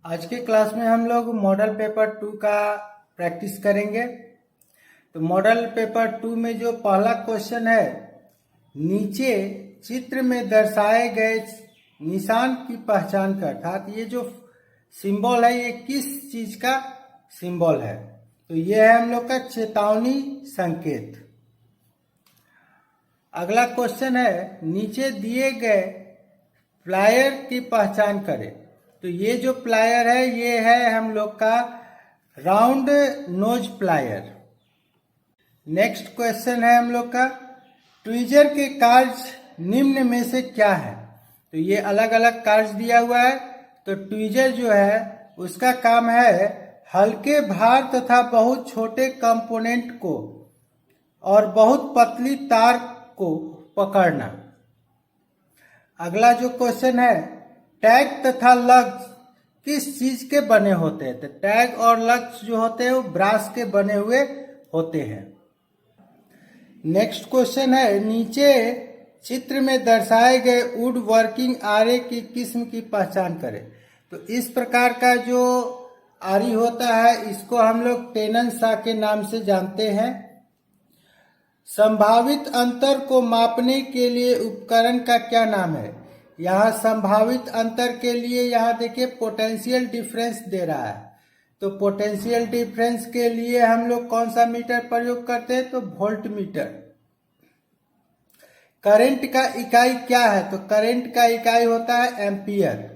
आज के क्लास में हम लोग मॉडल पेपर 2 का प्रैक्टिस करेंगे। तो मॉडल पेपर 2 में जो पहला क्वेश्चन है, नीचे चित्र में दर्शाए गए निशान की पहचान कर, अर्थात ये जो सिंबल है ये किस चीज का सिंबल है। तो ये है हम लोग का चेतावनी संकेत। अगला क्वेश्चन है, नीचे दिए गए प्लायर की पहचान करें। तो ये जो प्लायर है ये है हम लोग का round knows plier. Next question है हम लोग का, ट्वीजर के कार्य निम्न में से क्या है। तो ये अलग अलग कार्य दिया हुआ है। तो ट्वीजर जो है उसका काम है हल्के भार तथा बहुत छोटे कंपोनेंट को और बहुत पतली तार को पकड़ना। अगला जो क्वेश्चन है, टैग तथा लग्स किस चीज के बने होते हैं। तो टैग और लग्स जो होते हैं वो ब्रास के बने हुए होते हैं। नेक्स्ट क्वेश्चन है, नीचे चित्र में दर्शाए गए वुड वर्किंग आरे की किस्म की पहचान करें। तो इस प्रकार का जो आरी होता है इसको हम लोग टेनन सा के नाम से जानते हैं। संभावित अंतर को मापने के लिए उपकरण का क्या नाम है। यहाँ संभावित अंतर के लिए यहाँ देखिए पोटेंशियल डिफरेंस दे रहा है। तो पोटेंशियल डिफरेंस के लिए हम लोग कौन सा मीटर प्रयोग करते हैं, तो वोल्ट मीटर। करंट का इकाई क्या है, तो करंट का इकाई होता है एम्पियर।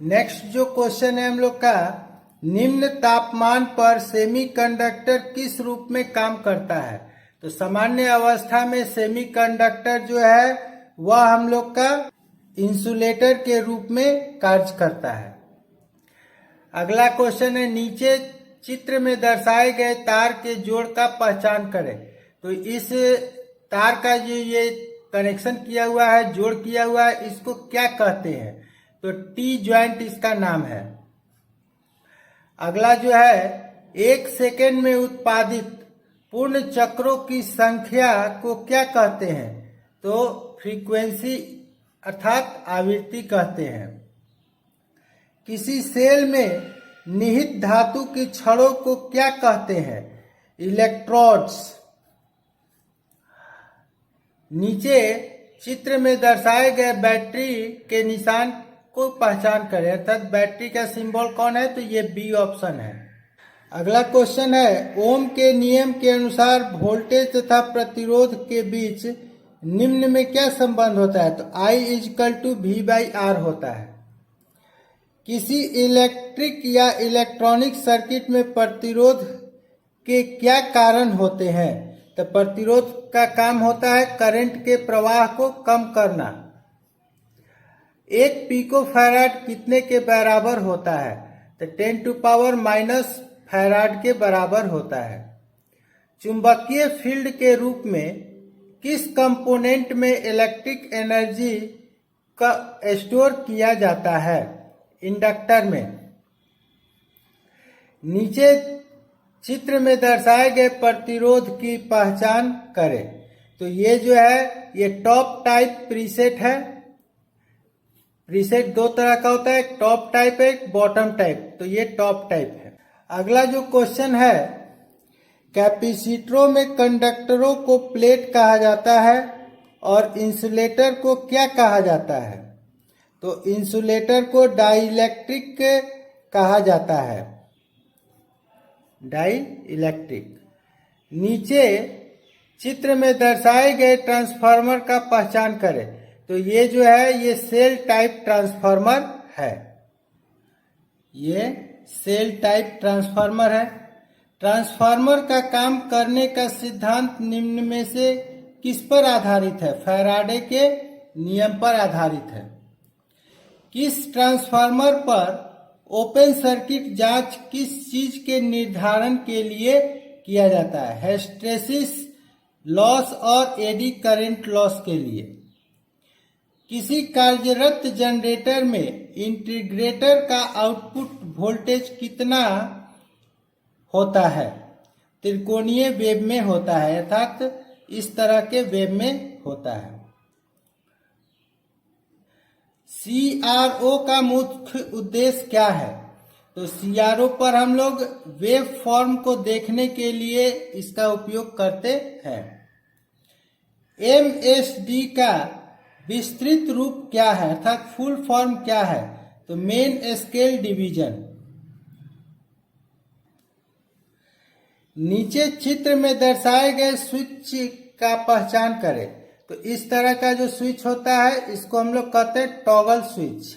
नेक्स्ट जो क्वेश्चन है हम लोग का, निम्न तापमान पर सेमीकंडक्टर किस रूप में काम करता है। तो सामान्य अवस्था में सेमीकंडक्टर जो है वह हम लोग का इंसुलेटर के रूप में कार्य करता है। अगला क्वेश्चन है, नीचे चित्र में दर्शाए गए तार के जोड़ का पहचान करें। तो इस तार का जो ये कनेक्शन किया हुआ है, जोड़ किया हुआ है, इसको क्या कहते हैं। तो टी ज्वाइंट इसका नाम है। अगला जो है, एक सेकेंड में उत्पादित पूर्ण चक्रों की संख्या को क्या कहते हैं। तो फ्रीक्वेंसी अर्थात आवृत्ति कहते हैं। किसी सेल में निहित धातु की छड़ों को क्या कहते हैं, इलेक्ट्रोड्स। नीचे चित्र में दर्शाए गए बैटरी के निशान को पहचान करें, अर्थात बैटरी का सिंबल कौन है, तो ये बी ऑप्शन है। अगला क्वेश्चन है, ओम के नियम के अनुसार वोल्टेज तथा प्रतिरोध के बीच निम्न में क्या संबंध होता है। तो I = V/R होता है। किसी इलेक्ट्रिक या इलेक्ट्रॉनिक सर्किट में प्रतिरोध के क्या कारण होते हैं। तो प्रतिरोध का काम होता है करंट के प्रवाह को कम करना। 1 पिकोफैराड कितने के बराबर होता है। तो 10⁻⁻⁻ फैराड के बराबर होता है। चुंबकीय फील्ड के रूप में किस कंपोनेंट में इलेक्ट्रिक एनर्जी का स्टोर किया जाता है, इंडक्टर में। नीचे चित्र में दर्शाए गए प्रतिरोध की पहचान करें। तो ये जो है ये टॉप टाइप प्रीसेट है। प्रीसेट दो तरह का होता है, एक टॉप टाइप है, एक बॉटम टाइप। तो ये टॉप टाइप है। अगला जो क्वेश्चन है, कैपेसिटरों में कंडक्टरों को प्लेट कहा जाता है और इंसुलेटर को क्या कहा जाता है। तो इंसुलेटर को डाइइलेक्ट्रिक कहा जाता है, डाइइलेक्ट्रिक। नीचे चित्र में दर्शाए गए ट्रांसफार्मर का पहचान करें। तो ये जो है ये सेल टाइप ट्रांसफार्मर है। ये सेल टाइप ट्रांसफार्मर है। ट्रांसफार्मर का काम करने का सिद्धांत निम्न में से किस पर आधारित है, फैराडे के नियम पर आधारित है। किस ट्रांसफार्मर पर ओपन सर्किट जांच किस चीज के निर्धारण के लिए किया जाता है, हिस्टैरिसीस लॉस और एडी करंट लॉस के लिए। किसी कार्यरत जनरेटर में इंटीग्रेटर का आउटपुट वोल्टेज कितना होता है, त्रिकोणीय वेव में होता है, अर्थात इस तरह के वेव में होता है। CRO का मुख्य उद्देश्य क्या है। तो सीआरओ पर हम लोग वेव फॉर्म को देखने के लिए इसका उपयोग करते हैं। एमएसडी का विस्तृत रूप क्या है अर्थात फुल फॉर्म क्या है? तो मेन स्केल डिवीजन। नीचे चित्र में दर्शाए गए स्विच का पहचान करें। तो इस तरह का जो स्विच होता है इसको हम लोग कहते हैं टॉगल स्विच।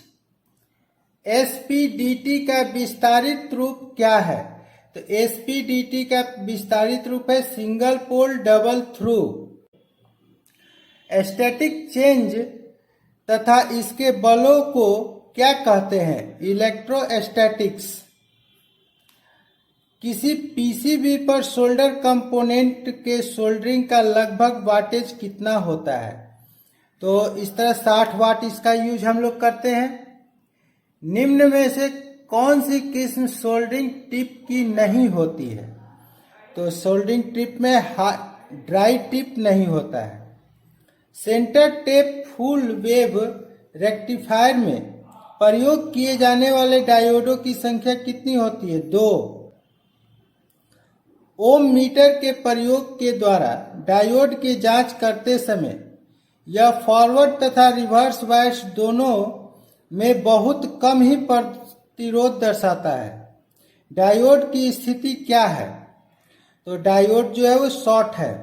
एसपीडीटी का विस्तारित रूप क्या है? तो एसपीडीटी का विस्तारित रूप है single pole double throw. Static change तथा इसके बलों को क्या कहते हैं? इलेक्ट्रोस्टैटिक्स। किसी पीसीबी पर सोल्डर कंपोनेंट के सोल्डरिंग का लगभग वाटेज कितना होता है? तो इस तरह 60 वाट इसका यूज हम लोग करते हैं। निम्न में से कौन सी किस्म सोल्डरिंग टिप की नहीं होती है? तो सोल्डरिंग टिप में ड्राई टिप नहीं होता है। Centre tap full wave rectifier में प्रयोग किए जाने वाले डायोडों की संख्या कितनी होती है? 2। ओम मीटर के प्रयोग के द्वारा डायोड की जांच करते समय यह फॉरवर्ड तथा रिवर्स बायस दोनों में बहुत कम ही प्रतिरोध दर्शाता है। डायोड की स्थिति क्या है? तो डायोड जो है वो शॉर्ट है।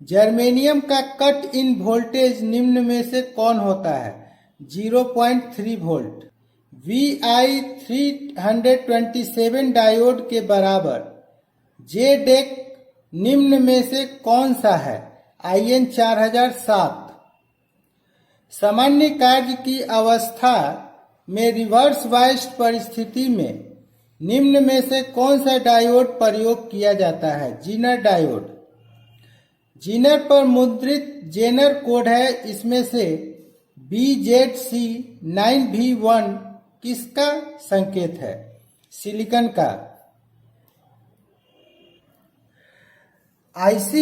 जर्मेनियम का कट इन वोल्टेज निम्न में से कौन होता है? 0.3 वोल्ट। VI 327 डायोड के बराबर जेडेक निम्न में से कौन सा है? IN 4007। सामान्य कार्य की अवस्था में रिवर्स बायस्ड परिस्थिति में निम्न में से कौन सा डायोड प्रयोग किया जाता है? Zener diode. जीनर पर मुद्रित जेनर कोड है, इसमें से BZC 9V1 किसका संकेत है? सिलिकॉन का। IC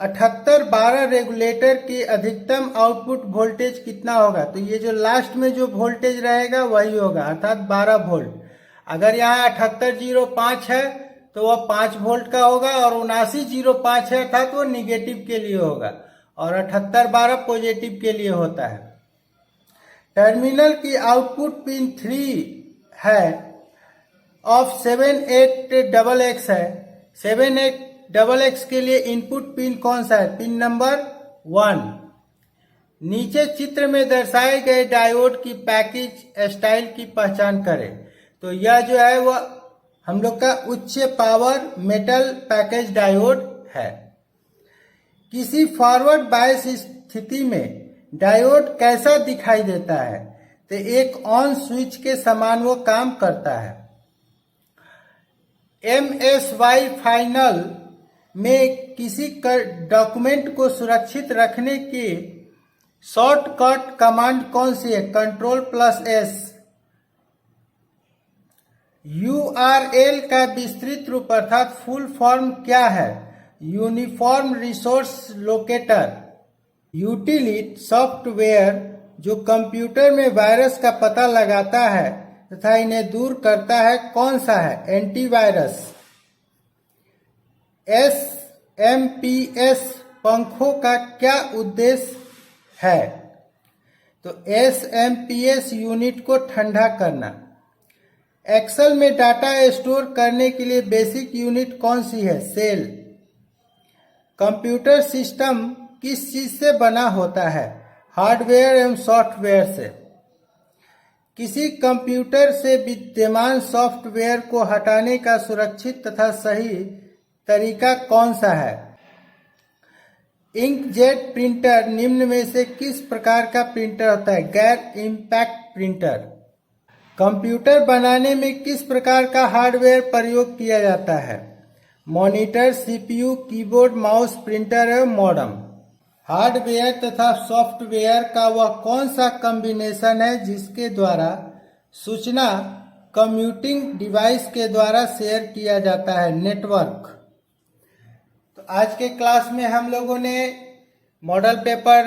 7812 रेगुलेटर की अधिकतम आउटपुट वोल्टेज कितना होगा? तो ये जो लास्ट में जो वोल्टेज रहेगा वही होगा अर्थात 12 वोल्ट। अगर यहाँ 7805 है तो वह 5 वोल्ट का होगा और 7905 है अर्थात वो निगेटिव के लिए होगा और 7812 पॉजिटिव के लिए होता है। टर्मिनल की आउटपुट पिन 3 है ऑफ 78XX है। 78XX के लिए इनपुट पिन कौन सा है? Pin number 1। नीचे चित्र में दर्शाए गए डायोड की पैकेज स्टाइल की पहचान करें। तो यह जो है वह हम लोग का उच्च पावर मेटल पैकेज डायोड है। किसी फॉरवर्ड बायस स्थिति में डायोड कैसा दिखाई देता है? तो एक ऑन स्विच के समान वो काम करता है। MSY फाइनल में किसी डॉक्यूमेंट को सुरक्षित रखने की शॉर्टकट कमांड कौन सी है? Ctrl+S। URL का विस्तृत रूप अर्थात फुल फॉर्म क्या है? Uniform resource locator. Utility software जो कंप्यूटर में वायरस का पता लगाता है तथा इन्हें दूर करता है कौन सा है? एंटीवायरस। SMPS पंखों का क्या उद्देश्य है? तो SMPS यूनिट को ठंडा करना। एक्सेल में डाटा स्टोर करने के लिए बेसिक यूनिट कौन सी है? सेल। कंप्यूटर सिस्टम किस चीज से बना होता है? हार्डवेयर एवं सॉफ्टवेयर से। किसी कंप्यूटर से विद्यमान सॉफ्टवेयर को हटाने का सुरक्षित तथा सही तरीका कौन सा है? इंकजेट प्रिंटर निम्न में से किस प्रकार का प्रिंटर होता है? गैर इंपैक्ट प्रिंटर। कंप्यूटर बनाने में किस प्रकार का हार्डवेयर प्रयोग किया जाता है? Monitor, CPU, keyboard, mouse, printer एवं मॉडेम। हार्डवेयर तथा सॉफ्टवेयर का वह कौन सा कॉम्बिनेशन है जिसके द्वारा सूचना कंप्यूटिंग डिवाइस के द्वारा शेयर किया जाता है? नेटवर्क। तो आज के क्लास में हम लोगों ने मॉडल पेपर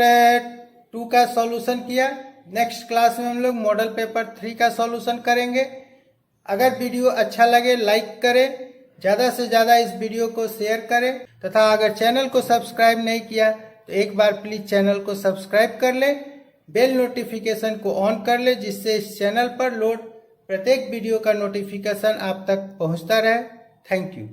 2 का सॉल्यूशन किया। नेक्स्ट क्लास में हम लोग मॉडल पेपर 3 का सॉल्यूशन करेंगे। अगर वीडियो अच्छा लगे लाइक करें, ज़्यादा से ज़्यादा इस वीडियो को शेयर करें तथा अगर चैनल को सब्सक्राइब नहीं किया तो एक बार प्लीज़ चैनल को सब्सक्राइब कर लें, बेल नोटिफिकेशन को ऑन कर लें जिससे इस चैनल पर लोड प्रत्येक वीडियो का नोटिफिकेशन आप तक पहुंचता रहे। Thank you.